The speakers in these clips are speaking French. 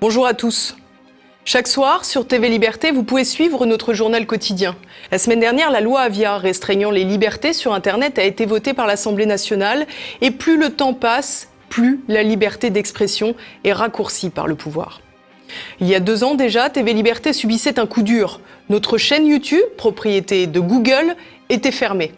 Bonjour à tous. Chaque soir, sur TV Liberté, vous pouvez suivre notre journal quotidien. La semaine dernière, la loi Avia restreignant les libertés sur Internet a été votée par l'Assemblée nationale. Et plus le temps passe, plus la liberté d'expression est raccourcie par le pouvoir. Il y a 2 ans déjà, TV Liberté subissait un coup dur. Notre chaîne YouTube, propriété de Google, était fermée.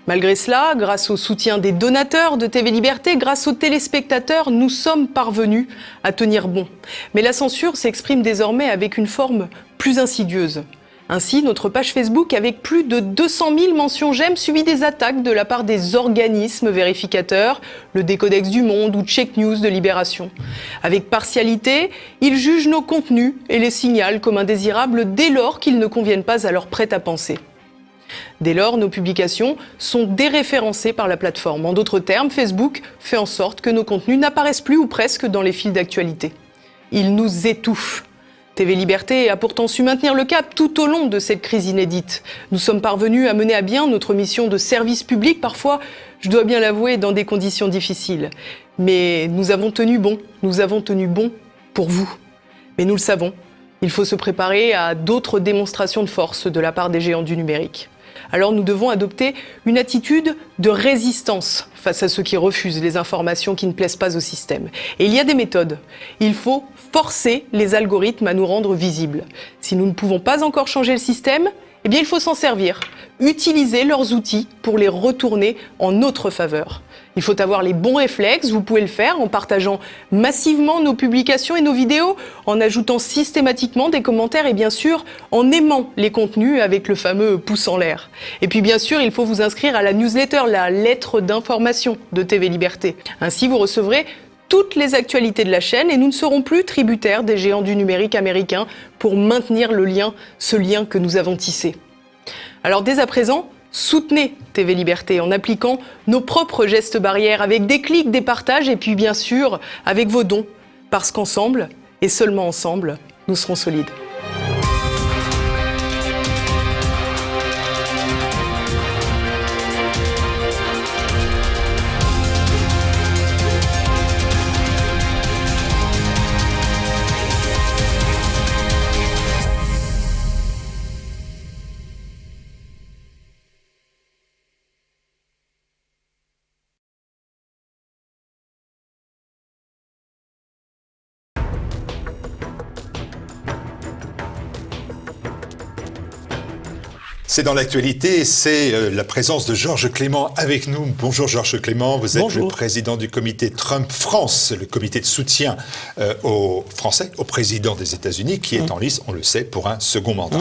Malgré cela, grâce au soutien des donateurs de TV Liberté, grâce aux téléspectateurs, nous sommes parvenus à tenir bon. Mais la censure s'exprime désormais avec une forme plus insidieuse. Ainsi, notre page Facebook, avec plus de 200 000 mentions j'aime, subit des attaques de la part des organismes vérificateurs, le Décodex du Monde ou Check News de Libération. Avec partialité, ils jugent nos contenus et les signalent comme indésirables dès lors qu'ils ne conviennent pas à leur prêt-à-penser. Dès lors, nos publications sont déréférencées par la plateforme. En d'autres termes, Facebook fait en sorte que nos contenus n'apparaissent plus ou presque dans les fils d'actualité. Il nous étouffe. TV Liberté a pourtant su maintenir le cap tout au long de cette crise inédite. Nous sommes parvenus à mener à bien notre mission de service public, parfois, je dois bien l'avouer, dans des conditions difficiles. Mais nous avons tenu bon pour vous. Mais nous le savons, il faut se préparer à d'autres démonstrations de force de la part des géants du numérique. Alors nous devons adopter une attitude de résistance face à ceux qui refusent les informations qui ne plaisent pas au système. Et il y a des méthodes. Il faut forcer les algorithmes à nous rendre visibles. Si nous ne pouvons pas encore changer le système, eh bien il faut s'en servir. Utiliser leurs outils pour les retourner en notre faveur. Il faut avoir les bons réflexes, vous pouvez le faire en partageant massivement nos publications et nos vidéos, en ajoutant systématiquement des commentaires et bien sûr en aimant les contenus avec le fameux pouce en l'air. Et puis bien sûr, il faut vous inscrire à la newsletter, la lettre d'information de TV Liberté. Ainsi, vous recevrez toutes les actualités de la chaîne et nous ne serons plus tributaires des géants du numérique américains pour maintenir le lien, ce lien que nous avons tissé. Alors dès à présent, soutenez TV Liberté en appliquant nos propres gestes barrières avec des clics, des partages et puis bien sûr avec vos dons. Parce qu'ensemble, et seulement ensemble, nous serons solides. C'est dans l'actualité, c'est la présence de Georges Clément avec nous. Bonjour Georges Clément, vous êtes le président du comité Trump France, le comité de soutien aux Français, au président des États-Unis, qui est en lice, on le sait, pour un second mandat.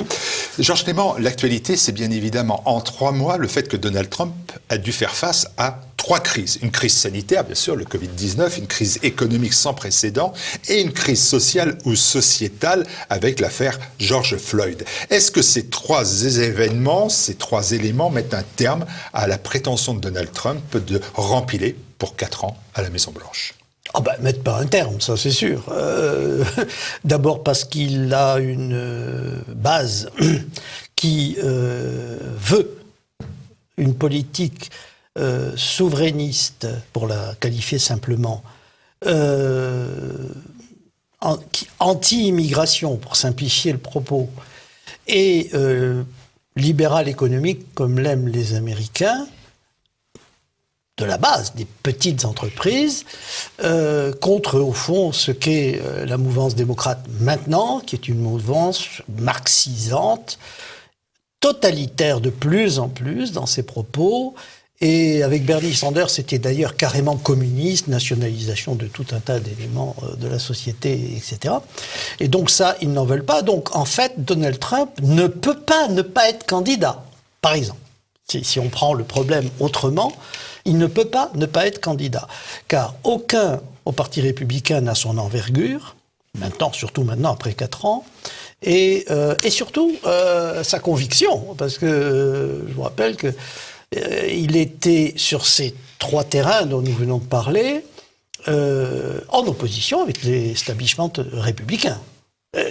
Georges Clément, l'actualité, c'est bien évidemment en 3 mois le fait que Donald Trump a dû faire face à 3 crises. Une crise sanitaire, bien sûr, le Covid-19, une crise économique sans précédent et une crise sociale ou sociétale avec l'affaire George Floyd. Est-ce que ces 3 événements, ces 3 éléments mettent un terme à la prétention de Donald Trump de rempiler pour 4 ans à la Maison-Blanche ? Mettre pas un terme, ça c'est sûr. D'abord parce qu'il a une base qui veut une politique souverainiste, pour la qualifier simplement, anti-immigration, pour simplifier le propos, et libéral économique, comme l'aiment les Américains, de la base, des petites entreprises, contre, au fond, ce qu'est la mouvance démocrate maintenant, qui est une mouvance marxisante, totalitaire de plus en plus dans ses propos. Et avec Bernie Sanders, c'était d'ailleurs carrément communiste, nationalisation de tout un tas d'éléments de la société, etc. Et donc ça, ils n'en veulent pas. Donc en fait, Donald Trump ne peut pas ne pas être candidat, par exemple. Si on prend le problème autrement, il ne peut pas ne pas être candidat. Car aucun au Parti républicain n'a son envergure, maintenant, surtout maintenant, après 4 ans, et surtout sa conviction. Parce que je vous rappelle que il était sur ces 3 terrains dont nous venons de parler en opposition avec l'establishment républicain.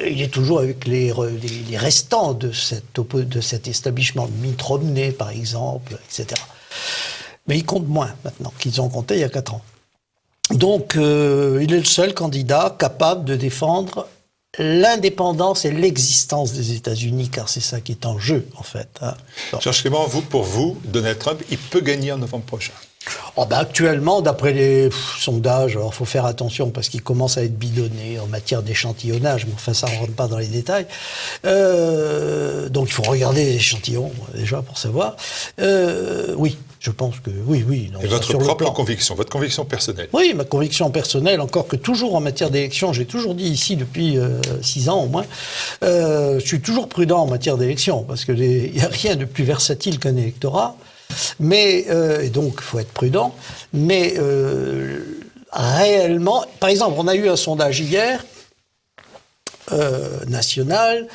Il est toujours avec les restants de cet establishment, Mitt Romney par exemple, etc. Mais il compte moins maintenant qu'ils ont compté il y a 4 ans. Donc, il est le seul candidat capable de défendre l'indépendance et l'existence des États-Unis, car c'est ça qui est en jeu, en fait. Hein. Georges Clément, pour vous, Donald Trump, il peut gagner en novembre prochain? Actuellement, d'après les sondages, alors il faut faire attention parce qu'il commence à être bidonné en matière d'échantillonnage, mais enfin ça ne rentre pas dans les détails. Donc il faut regarder les échantillons déjà pour savoir. Oui, je pense que oui. Non, et votre propre conviction, votre conviction personnelle? Oui, ma conviction personnelle, encore que toujours en matière d'élection, j'ai toujours dit ici depuis 6 ans au moins, je suis toujours prudent en matière d'élection parce qu'il n'y a rien de plus versatile qu'un électorat. Mais, et donc, il faut être prudent. Mais réellement, par exemple, on a eu un sondage hier, national,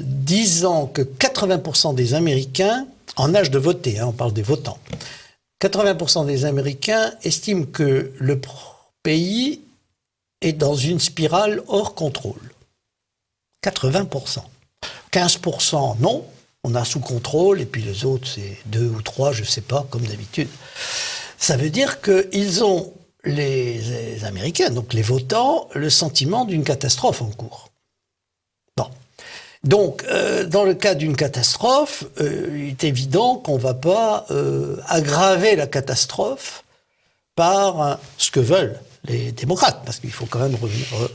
disant que 80% des Américains, en âge de voter, hein, on parle des votants, 80% des Américains estiment que le pays est dans une spirale hors contrôle. 80%. 15% non. On a sous contrôle, et puis les autres, c'est 2 ou 3, je ne sais pas, comme d'habitude. Ça veut dire qu'ils ont, les Américains, donc les votants, le sentiment d'une catastrophe en cours. Bon. Donc, dans le cas d'une catastrophe, il est évident qu'on ne va pas aggraver la catastrophe par ce que veulent les démocrates, parce qu'il faut quand même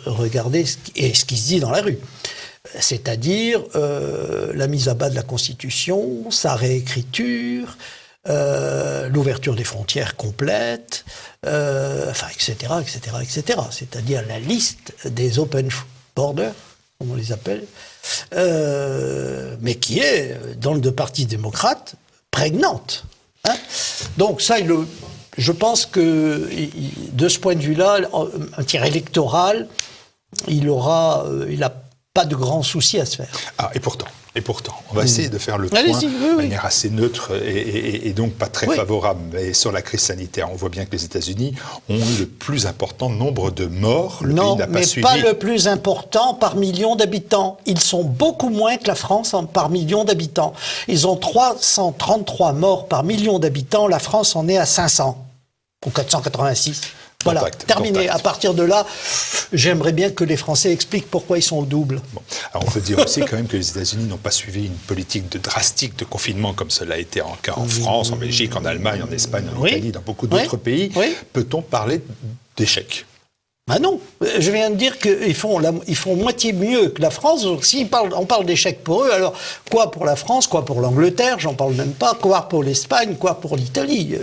regarder ce qui se dit dans la rue. C'est-à-dire la mise à bas de la Constitution, sa réécriture, l'ouverture des frontières complète, etc. C'est-à-dire la liste des open borders, comme on les appelle, mais qui est, dans le parti démocrate, prégnante. Hein. Donc ça, je pense que, de ce point de vue-là, en matière électorale, il a pas de grands soucis à se faire. Et pourtant, on va essayer de faire le point de manière assez neutre et donc pas très favorable. Mais sur la crise sanitaire, on voit bien que les États-Unis ont eu le plus important nombre de morts. Le pays n'a pas suivi. Pas le plus important par million d'habitants. Ils sont beaucoup moins que la France par million d'habitants. Ils ont 333 morts par million d'habitants. La France en est à 500 ou 486. Voilà, terminé. À partir de là, j'aimerais bien que les Français expliquent pourquoi ils sont au double. Bon. Alors on peut dire aussi quand même que les États-Unis n'ont pas suivi une politique drastique de confinement comme cela a été en France, en Belgique, en Allemagne, en Espagne, en Italie, dans beaucoup d'autres pays. Peut-on parler d'échec ? Non, je viens de dire qu'ils font moitié mieux que la France. Donc, on parle d'échec pour eux, alors quoi pour la France, quoi pour l'Angleterre, j'en parle même pas, quoi pour l'Espagne, quoi pour l'Italie.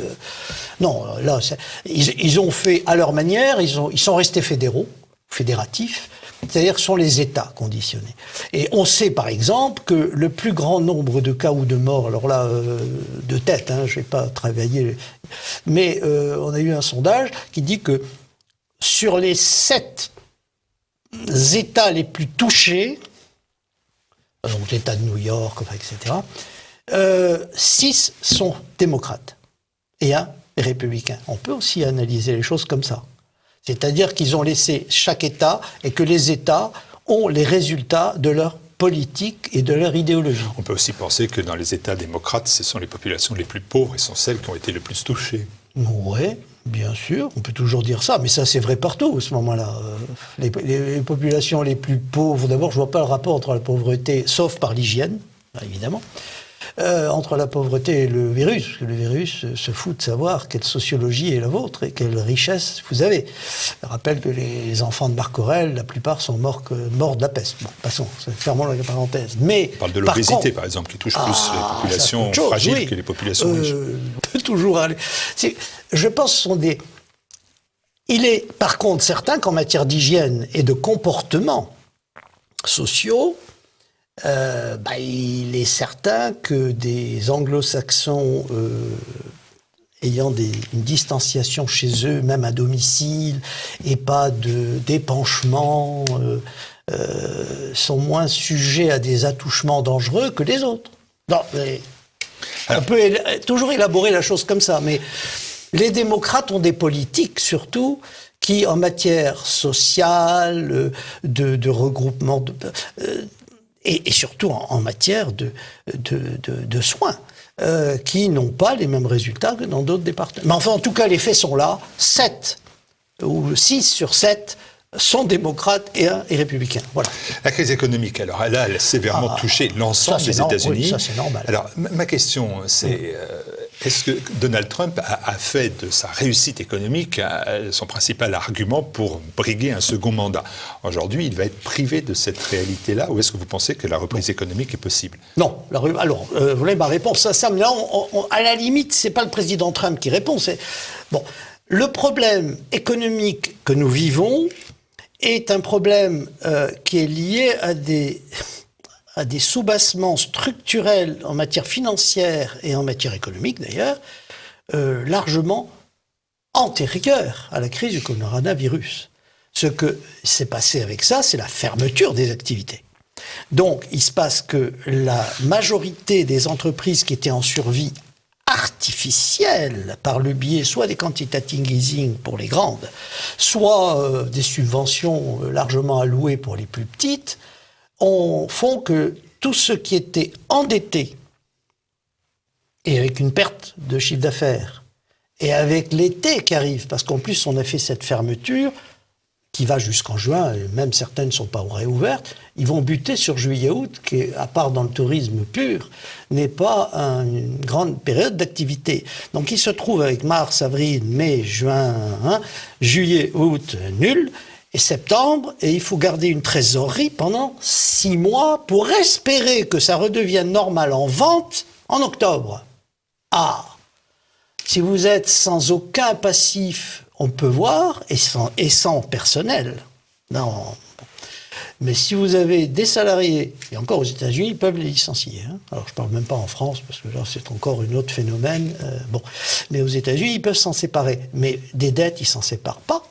Non, là, ils ont fait à leur manière, ils sont restés fédératifs, c'est-à-dire que ce sont les États conditionnés. Et on sait par exemple que le plus grand nombre de cas ou de morts, alors là, de tête, je ne vais pas travailler, mais on a eu un sondage qui dit que sur les 7 États les plus touchés, donc l'État de New York, etc., 6 sont démocrates et 1 est républicain. On peut aussi analyser les choses comme ça. C'est-à-dire qu'ils ont laissé chaque État et que les États ont les résultats de leur politique et de leur idéologie. On peut aussi penser que dans les États démocrates, ce sont les populations les plus pauvres et sont celles qui ont été le plus touchées. Oui. Bien sûr, on peut toujours dire ça, mais ça c'est vrai partout à ce moment-là. Les populations les plus pauvres, d'abord je ne vois pas le rapport entre la pauvreté, sauf par l'hygiène, évidemment, entre la pauvreté et le virus, parce que le virus se fout de savoir quelle sociologie est la vôtre et quelle richesse vous avez. Je rappelle que les enfants de Marc Aurèle, la plupart sont morts de la peste. Bon, passons, fermons la parenthèse. Mais, on parle de l'obésité, par exemple, qui touche plus les populations fragiles que les populations riches. On peut toujours aller... Je pense que ce sont des... Il est par contre certain qu'en matière d'hygiène et de comportements sociaux, il est certain que des anglo-saxons ayant une distanciation chez eux, même à domicile, et pas d'épanchement, sont moins sujets à des attouchements dangereux que les autres. Non, on peut toujours élaborer la chose comme ça, mais les démocrates ont des politiques, surtout, qui, en matière sociale, de regroupement, et surtout en matière de soins, qui n'ont pas les mêmes résultats que dans d'autres départements. Mais enfin, en tout cas, les faits sont là. 7 ou 6 sur 7 sont démocrates et 1 est républicain. Voilà. La crise économique, alors elle a sévèrement touché l'ensemble des États-Unis. Oui, ça c'est normal. Alors ma question, c'est est-ce que Donald Trump a fait de sa réussite économique son principal argument pour briguer un second mandat? Aujourd'hui, il va être privé de cette réalité-là, ou est-ce que vous pensez que la reprise économique est possible? Non. Alors, vous voulez ma réponse? Là, à la limite, c'est pas le président Trump qui répond. Bon, le problème économique que nous vivons est un problème qui est lié à des soubassements structurels en matière financière et en matière économique d'ailleurs, largement antérieurs à la crise du coronavirus. Ce que s'est passé avec ça, c'est la fermeture des activités. Donc, il se passe que la majorité des entreprises qui étaient en survie artificielle par le biais soit des quantitative easing pour les grandes, soit des subventions largement allouées pour les plus petites, font que tous ceux qui étaient endettés et avec une perte de chiffre d'affaires et avec l'été qui arrive, parce qu'en plus on a fait cette fermeture qui va jusqu'en juin, et même certaines ne sont pas réouvertes, ils vont buter sur juillet-août, qui, à part dans le tourisme pur, n'est pas une grande période d'activité. Donc ils se trouvent avec mars, avril, mai, juin, juillet, août, nul, et septembre, et il faut garder une trésorerie pendant 6 mois pour espérer que ça redevienne normal en vente en octobre. Ah, si vous êtes sans aucun passif, on peut voir, et sans personnel. Non. Mais si vous avez des salariés, et encore aux États-Unis, ils peuvent les licencier. Alors je ne parle même pas en France, parce que là c'est encore un autre phénomène. Mais aux États-Unis, ils peuvent s'en séparer. Mais des dettes, ils ne s'en séparent pas.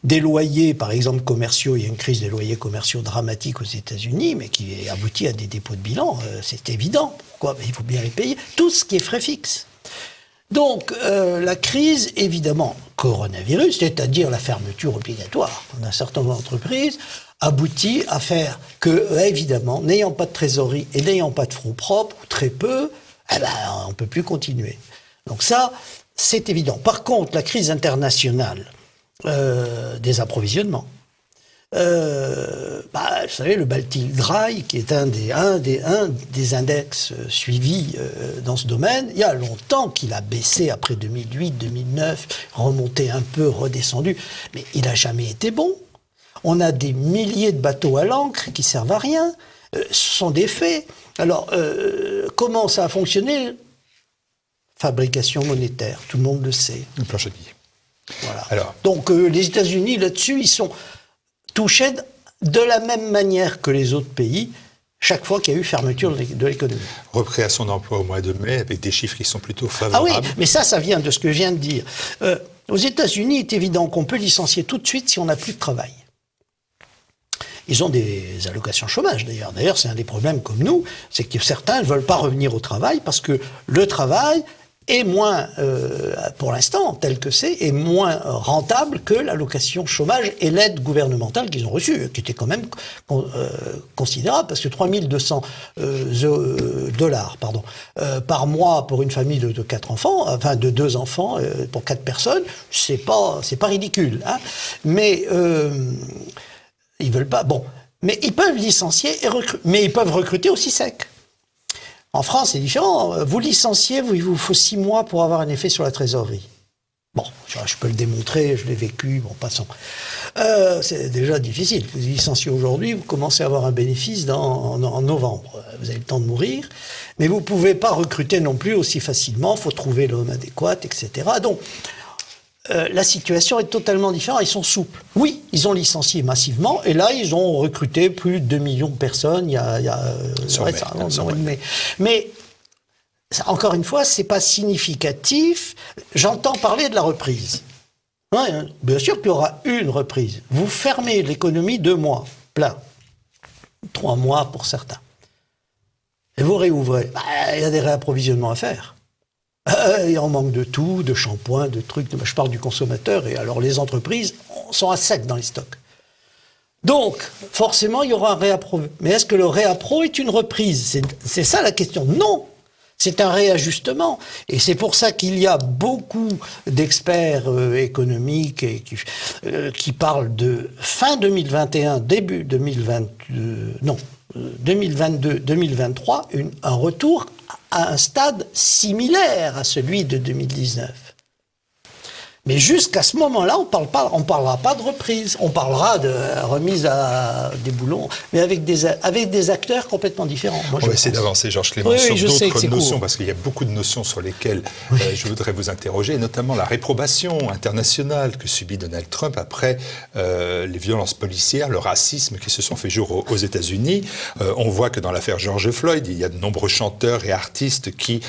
Des loyers, par exemple, commerciaux, il y a une crise des loyers commerciaux dramatique aux États-Unis, mais qui aboutit à des dépôts de bilan, c'est évident. Pourquoi ? Il faut bien les payer. Tout ce qui est frais fixes. Donc, la crise, évidemment, coronavirus, c'est-à-dire la fermeture obligatoire d'un certain nombre d'entreprises, aboutit à faire que, évidemment, n'ayant pas de trésorerie et n'ayant pas de fonds propres, ou très peu, on ne peut plus continuer. Donc ça, c'est évident. Par contre, la crise internationale des approvisionnements, vous savez, le Baltic Dry, qui est un des index suivis dans ce domaine, il y a longtemps qu'il a baissé après 2008, 2009, remonté un peu, redescendu, mais il n'a jamais été bon. On a des milliers de bateaux à l'ancre qui servent à rien. Ce sont des faits. Alors, comment ça a fonctionné ? Fabrication monétaire, tout le monde le sait. Le plancher de billets. Voilà. Alors. Donc, les États-Unis, là-dessus, ils sont touchés de la même manière que les autres pays, chaque fois qu'il y a eu fermeture de l'économie. Recréation d'emplois au mois de mai, avec des chiffres qui sont plutôt favorables. Ah oui, mais ça vient de ce que je viens de dire. Aux États-Unis, il est évident qu'on peut licencier tout de suite si on n'a plus de travail. Ils ont des allocations chômage, d'ailleurs. D'ailleurs, c'est un des problèmes comme nous, c'est que certains ne veulent pas revenir au travail parce que le travail est moins, pour l'instant, tel que c'est, est moins rentable que l'allocation chômage et l'aide gouvernementale qu'ils ont reçue, qui était quand même considérable, parce que 3200 dollars par mois pour une famille de 4 enfants, enfin de 2 enfants, pour 4 personnes, c'est pas ridicule. Hein. Mais ils veulent pas. Bon, mais ils peuvent licencier et recruter, mais ils peuvent recruter aussi sec. En France, c'est différent. Vous licenciez, il vous faut 6 mois pour avoir un effet sur la trésorerie. Bon, je peux le démontrer, je l'ai vécu, bon, passons. C'est déjà difficile. Vous licenciez aujourd'hui, vous commencez à avoir un bénéfice en novembre. Vous avez le temps de mourir, mais vous ne pouvez pas recruter non plus aussi facilement, il faut trouver l'homme adéquat, etc. Donc, la situation est totalement différente, ils sont souples. Oui, ils ont licencié massivement, et là, ils ont recruté plus de 2 millions de personnes, il y a mais encore une fois, c'est pas significatif. J'entends parler de la reprise. Ouais, bien sûr qu'il y aura une reprise. Vous fermez l'économie 2 mois, plein. 3 mois pour certains. Et vous réouvrez. Il y a des réapprovisionnements à faire. Il en manque de tout, de shampoing, de trucs. Je parle du consommateur, et alors les entreprises sont à sec dans les stocks. Donc, forcément, il y aura un réappro. Mais est-ce que le réappro est une reprise ? C'est ça la question. Non. C'est un réajustement. Et c'est pour ça qu'il y a beaucoup d'experts économiques qui parlent de fin 2021, début 2022-2023, un retour à un stade similaire à celui de 2019. Mais jusqu'à ce moment-là, on parlera pas de reprise. On parlera de remise à des boulons, mais avec des acteurs complètement différents. Moi, on va essayer d'avancer, Georges Clément, oui, sur d'autres notions, court. parce qu'il y a beaucoup de notions sur lesquelles je voudrais vous interroger, notamment la réprobation internationale que subit Donald Trump après les violences policières, le racisme qui se sont fait jour aux États-Unis. On voit que dans l'affaire George Floyd, il y a de nombreux chanteurs et artistes qui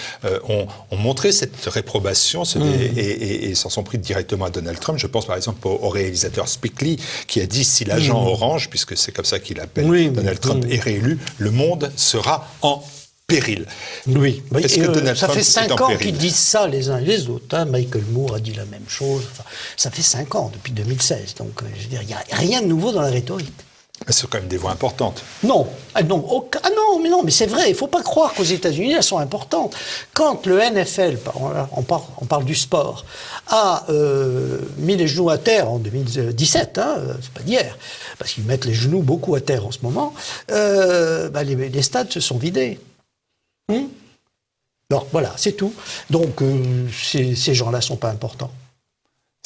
ont montré cette réprobation et s'en sont pris directement à Donald Trump. Je pense par exemple au réalisateur Spike Lee qui a dit si l'agent orange, puisque c'est comme ça qu'il appelle Donald Trump, est réélu, le monde sera en péril. Oui. Est-ce que Donald ça Trump fait 5 est en ans péril? qu'ils disent ça les uns et les autres. Hein. Michael Moore a dit la même chose. Enfin, ça fait 5 ans, depuis 2016. Donc, je veux dire, il n'y a rien de nouveau dans la rhétorique. Mais c'est quand même des voix importantes. Non, mais c'est vrai, il ne faut pas croire qu'aux États-Unis, elles sont importantes. Quand le NFL, on parle du sport, a mis les genoux à terre en 2017, c'est pas d'hier, parce qu'ils mettent les genoux beaucoup à terre en ce moment, les stades se sont vidés. Donc voilà, c'est tout. Donc ces gens-là ne sont pas importants.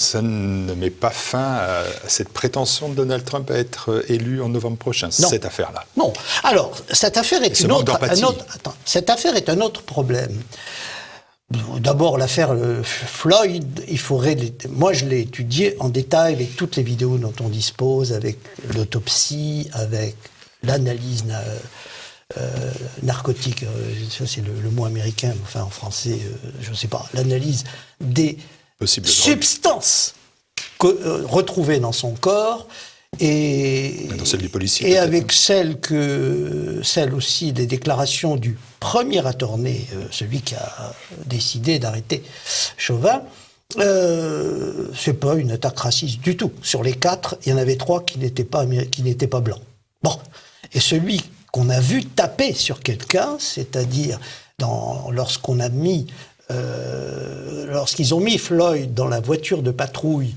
Ça ne met pas fin à cette prétention de Donald Trump à être élu en novembre prochain, cette affaire-là. Non. Alors, cette affaire est cette affaire est un autre problème. D'abord, l'affaire Floyd, moi je l'ai étudiée en détail avec toutes les vidéos dont on dispose, avec l'autopsie, avec l'analyse narcotique, ça c'est le mot américain, enfin en français, je ne sais pas, l'analyse des substances retrouvées dans son corps et dans celle du policier, et avec celle aussi des déclarations du premier attorney, celui qui a décidé d'arrêter Chauvin. C'est pas une attaque raciste du tout. Sur les 4, il y en avait 3 qui n'étaient pas blancs. Bon, et celui qu'on a vu taper sur quelqu'un, c'est-à-dire lorsqu'on a mis lorsqu'ils ont mis Floyd dans la voiture de patrouille,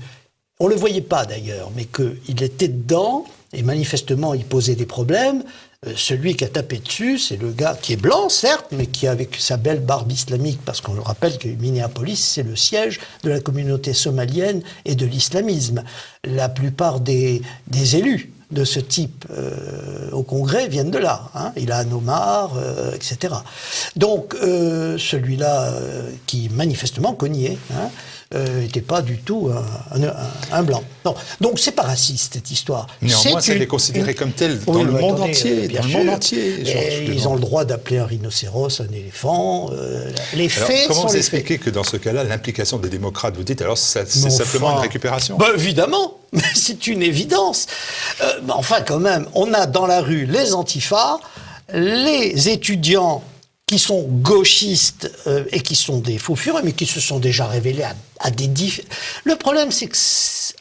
on ne le voyait pas d'ailleurs, mais qu'il était dedans, et manifestement il posait des problèmes. Celui qui a tapé dessus, c'est le gars qui est blanc, certes, mais qui avec sa belle barbe islamique, parce qu'on le rappelle que Minneapolis, c'est le siège de la communauté somalienne et de l'islamisme. La plupart des élus de ce type au Congrès viennent de là. Ilhan Omar, etc. Donc, celui-là qui manifestement cognait, n'était pas du tout un blanc. Non. Donc, c'est pas raciste, cette histoire. Néanmoins, ça est considéré comme tel dans le monde entier. Dans le monde entier. Ils ont le droit d'appeler un rhinocéros un éléphant. Les faits sont les faits. Comment vous expliquez que dans ce cas-là, l'implication des démocrates, vous dites, alors c'est simplement une récupération? Évidemment, c'est une évidence. Enfin, quand même, on a dans la rue les antifas, les étudiants qui sont gauchistes et qui sont des faux furieux, mais qui se sont déjà révélés à des Le problème, c'est que,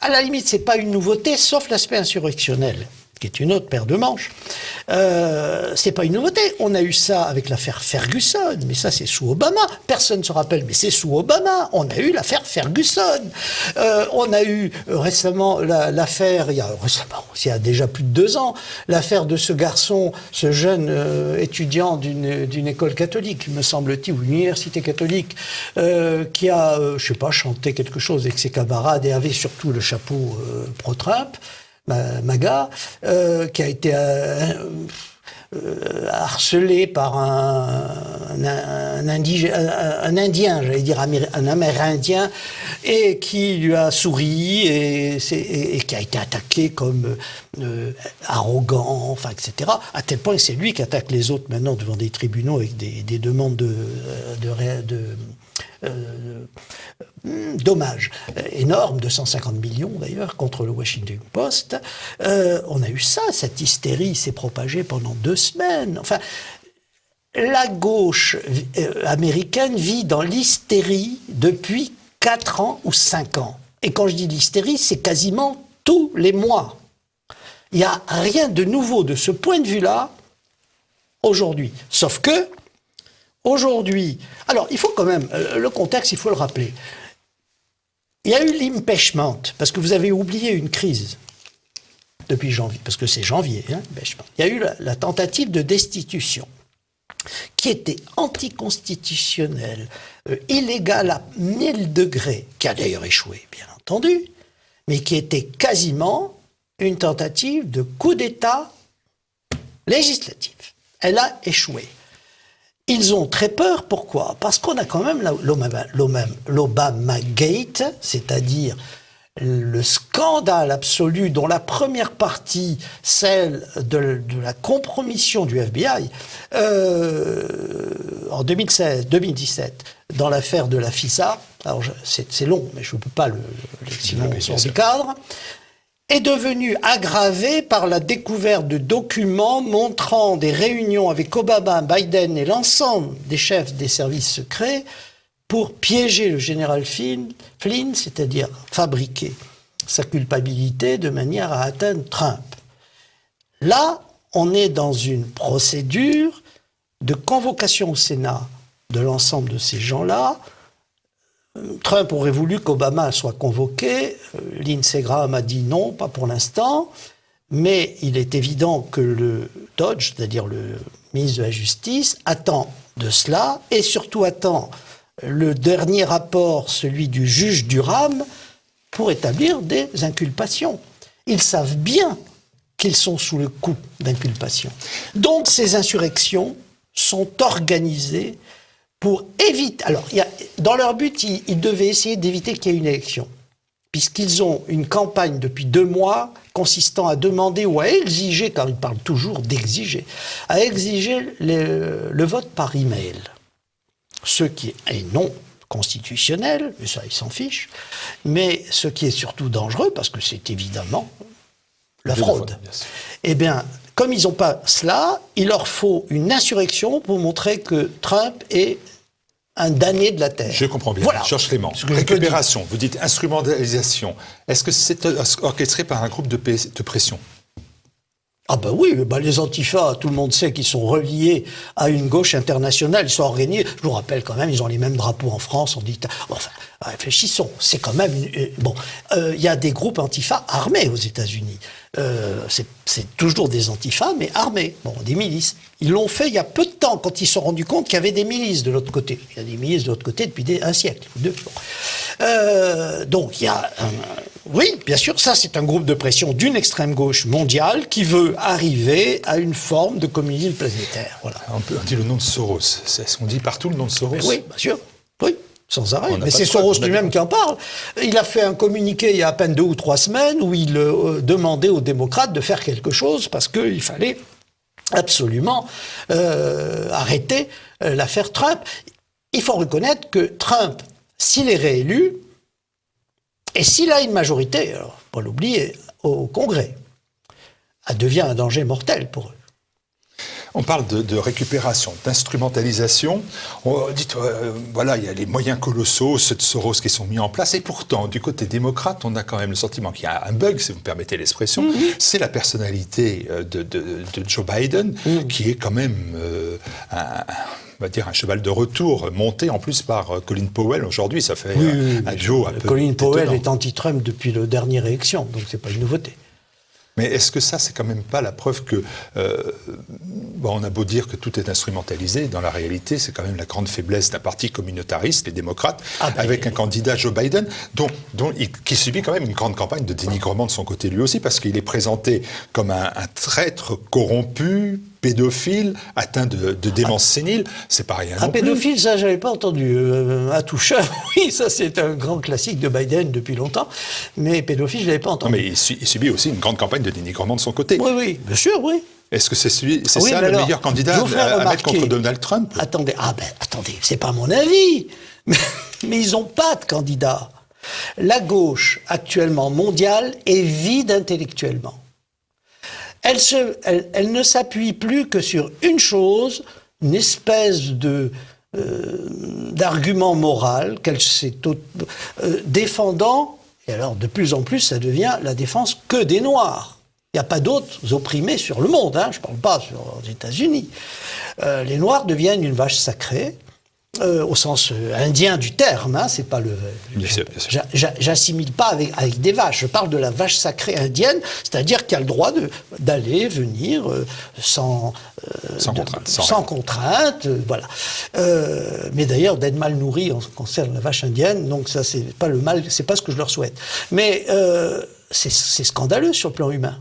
à la limite, c'est pas une nouveauté, sauf l'aspect insurrectionnel, qui est une autre paire de manches. C'est pas une nouveauté. On a eu ça avec l'affaire Ferguson, mais ça c'est sous Obama. Personne ne se rappelle, mais c'est sous Obama. On a eu l'affaire Ferguson. On a eu récemment l'affaire, il y a déjà plus de 2 ans, l'affaire de ce garçon, ce jeune étudiant d'une école catholique, me semble-t-il, ou une université catholique, qui a, chanté quelque chose avec ses camarades et avait surtout le chapeau pro-Trump. MAGA, qui a été harcelé par un Indien, j'allais dire un Amérindien, et qui lui a souri et qui a été attaqué comme arrogant, enfin, etc. À tel point que c'est lui qui attaque les autres maintenant devant des tribunaux avec des demandes de dommages énormes, 250 millions d'ailleurs, contre le Washington Post. On a eu ça, cette hystérie s'est propagée pendant 2 semaines. Enfin, la gauche américaine vit dans l'hystérie depuis 4 ans ou 5 ans. Et quand je dis l'hystérie, c'est quasiment tous les mois. Il n'y a rien de nouveau de ce point de vue-là aujourd'hui. Sauf que aujourd'hui, alors il faut quand même, le contexte, il faut le rappeler. Il y a eu l'impeachment, parce que vous avez oublié une crise depuis janvier, parce que c'est janvier, l'impeachment. Il y a eu la tentative de destitution, qui était anticonstitutionnelle, illégale à 1000 degrés, qui a d'ailleurs échoué, bien entendu, mais qui était quasiment une tentative de coup d'État législatif. Elle a échoué. Ils ont très peur, pourquoi ? Parce qu'on a quand même l'Obamagate, c'est-à-dire le scandale absolu dont la première partie, celle de la compromission du FBI, en 2017, dans l'affaire de la FISA, alors c'est long, mais je ne peux pas sinon on sort du cadre, est devenu aggravé par la découverte de documents montrant des réunions avec Obama, Biden et l'ensemble des chefs des services secrets pour piéger le général Flynn, c'est-à-dire fabriquer sa culpabilité de manière à atteindre Trump. Là, on est dans une procédure de convocation au Sénat de l'ensemble de ces gens-là. Trump aurait voulu qu'Obama soit convoqué. Lindsey Graham a dit non, pas pour l'instant. Mais il est évident que le Dodge, c'est-à-dire le ministre de la Justice, attend de cela et surtout attend le dernier rapport, celui du juge Durham, pour établir des inculpations. Ils savent bien qu'ils sont sous le coup d'inculpation. Donc ces insurrections sont organisées pour éviter... Alors, dans leur but, ils devaient essayer d'éviter qu'il y ait une élection, puisqu'ils ont une campagne depuis 2 mois consistant à demander ou à exiger, car ils parlent toujours d'exiger, à exiger le vote par email. Ce qui est non constitutionnel, mais ça, ils s'en fichent, mais ce qui est surtout dangereux, parce que c'est évidemment la fraude. Eh bien, comme ils n'ont pas cela, il leur faut une insurrection pour montrer que Trump est un damné de la terre. Je comprends bien. Voilà. Georges Clément, récupération, vous dites instrumentalisation. Est-ce que c'est orchestré par un groupe de pression ? Ah ben oui, les antifas, tout le monde sait qu'ils sont reliés à une gauche internationale, ils sont organisés, je vous rappelle quand même, ils ont les mêmes drapeaux en France, on dit... Enfin, réfléchissons, c'est quand même... il y a des groupes antifas armés aux États-Unis. C'est toujours des antifas, mais armés, des milices. Ils l'ont fait il y a peu de temps, quand ils se sont rendus compte qu'il y avait des milices de l'autre côté. Il y a des milices de l'autre côté depuis un siècle, 2. Donc il y a... oui, bien sûr, ça c'est un groupe de pression d'une extrême gauche mondiale qui veut arriver à une forme de communisme planétaire. Voilà. On dit le nom de Soros. On dit partout le nom de Soros. Oui, bien sûr. Oui, sans arrêt. Mais c'est Soros lui-même qui en parle. Il a fait un communiqué il y a à peine 2 ou 3 semaines où il demandait aux démocrates de faire quelque chose parce qu'il fallait absolument arrêter l'affaire Trump. Il faut reconnaître que Trump, s'il est réélu, et s'il a une majorité, alors, pas l'oublier, au Congrès, elle devient un danger mortel pour eux. On parle de récupération, d'instrumentalisation. Voilà, il y a les moyens colossaux, ceux de Soros qui sont mis en place. Et pourtant, du côté démocrate, on a quand même le sentiment qu'il y a un bug, si vous me permettez l'expression. C'est la personnalité de Joe Biden, qui est quand même on va dire un cheval de retour, monté en plus par Colin Powell aujourd'hui. Ça fait un duo un peu Colin Powell étonnant. est anti-Trump depuis la dernière élection, donc c'est pas une nouveauté. Mais est-ce que ça, c'est quand même pas la preuve que, on a beau dire que tout est instrumentalisé, dans la réalité, c'est quand même la grande faiblesse d'un parti communautariste, les démocrates, avec un candidat Joe Biden, qui subit quand même une grande campagne de dénigrement de son côté lui aussi, parce qu'il est présenté comme un traître corrompu, pédophile, atteint de démence sénile. C'est pas rien non plus. Un pédophile, ça, j'avais pas entendu. Un toucheur, oui, ça, c'est un grand classique de Biden depuis longtemps. Mais pédophile, je l'avais pas entendu. Non, mais il subit aussi une grande campagne de dénigrement de son côté. Oui, bien sûr, oui. Est-ce que c'est ça le meilleur candidat à mettre contre Donald Trump ? Attendez, c'est pas mon avis. Mais ils n'ont pas de candidat. La gauche, actuellement mondiale, est vide intellectuellement. Elle ne s'appuie plus que sur une chose, une espèce d'argument moral qu'elle s'est défendant, et alors de plus en plus ça devient la défense que des Noirs. Il n'y a pas d'autres opprimés sur le monde, hein, je ne parle pas aux États-Unis. Les Noirs deviennent une vache sacrée, au sens indien du terme, hein, c'est pas le. Bien sûr. J'assimile pas avec des vaches. Je parle de la vache sacrée indienne, c'est-à-dire qui a le droit d'aller, venir sans contrainte, voilà. Mais d'ailleurs, d'être mal nourri en ce qui concerne la vache indienne, donc ça c'est pas le mal, c'est pas ce que je leur souhaite. Mais c'est scandaleux sur le plan humain.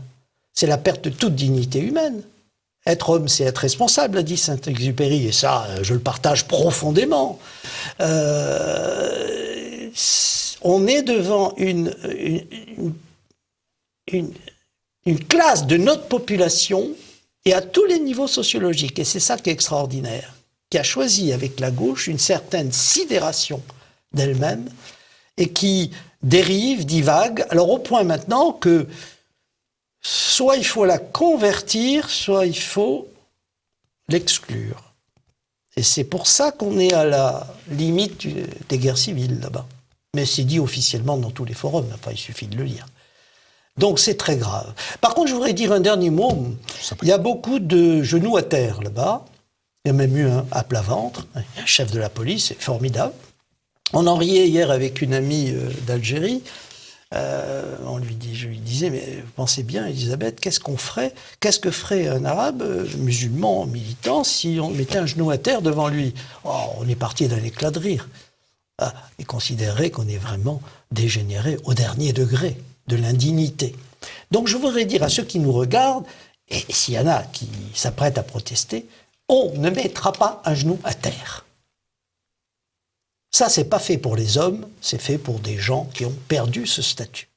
C'est la perte de toute dignité humaine. Être homme, c'est être responsable, a dit Saint-Exupéry, et ça, je le partage profondément. On est devant une classe de notre population, et à tous les niveaux sociologiques, et c'est ça qui est extraordinaire, qui a choisi avec la gauche une certaine sidération d'elle-même, et qui dérive, divague, alors au point maintenant que soit il faut la convertir, soit il faut l'exclure. Et c'est pour ça qu'on est à la limite des guerres civiles là-bas. Mais c'est dit officiellement dans tous les forums, enfin il suffit de le lire. Donc c'est très grave. Par contre, je voudrais dire un dernier mot. Il y a beaucoup de genoux à terre là-bas. Il y a même eu un à plat ventre, un chef de la police, c'est formidable. On en riait hier avec une amie d'Algérie. Je lui disais, mais vous pensez bien, Elisabeth, qu'est-ce que ferait un arabe musulman militant si on mettait un genou à terre devant lui? On est parti d'un éclat de rire. Il considérerait qu'on est vraiment dégénéré au dernier degré de l'indignité. Donc je voudrais dire à ceux qui nous regardent, et s'il y en a qui s'apprêtent à protester, on ne mettra pas un genou à terre. Ça, c'est pas fait pour les hommes, c'est fait pour des gens qui ont perdu ce statut.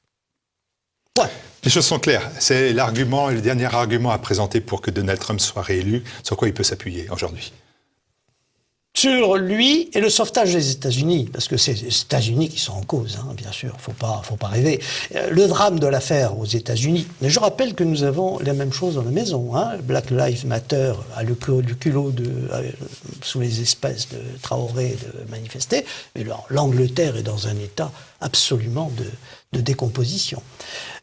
Ouais. Les choses sont claires. C'est l'argument, le dernier argument à présenter pour que Donald Trump soit réélu. Sur quoi il peut s'appuyer aujourd'hui? Sur lui et le sauvetage des États-Unis, parce que c'est les États-Unis qui sont en cause, hein, bien sûr, faut pas rêver. Le drame de l'affaire aux États-Unis, mais je rappelle que nous avons la même chose dans la maison. Hein. Black Lives Matter a le culot sous les espèces de Traoré de manifester, mais l'Angleterre est dans un état absolument de décomposition.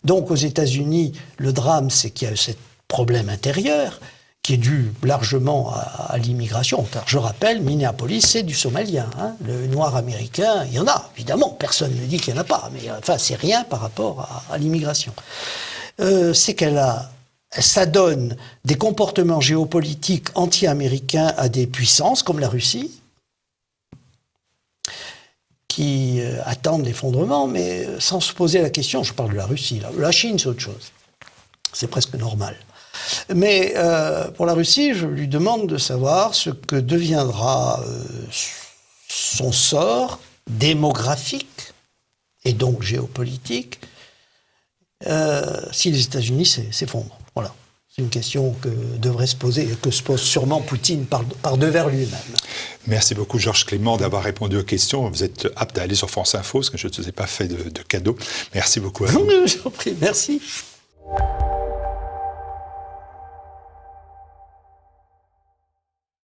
Donc aux États-Unis, le drame, c'est qu'il y a ce problème intérieur, qui est dû largement à l'immigration. Car je rappelle, Minneapolis, c'est du somalien. Hein. Le noir américain, il y en a, évidemment. Personne ne dit qu'il n'y en a pas. Mais enfin, c'est rien par rapport à l'immigration. C'est ça donne des comportements géopolitiques anti-américains à des puissances comme la Russie, qui attendent l'effondrement, mais sans se poser la question. Je parle de la Russie. Là. La Chine, c'est autre chose. C'est presque normal. Mais pour la Russie, je lui demande de savoir ce que deviendra son sort démographique et donc géopolitique si les États-Unis s'effondrent. Voilà. C'est une question que devrait se poser et que se pose sûrement Poutine par devers lui-même. Merci beaucoup Georges Clément d'avoir répondu aux questions. Vous êtes apte à aller sur France Info, parce que je ne vous ai pas fait de cadeau. Merci beaucoup à vous. Je vous en prie, merci.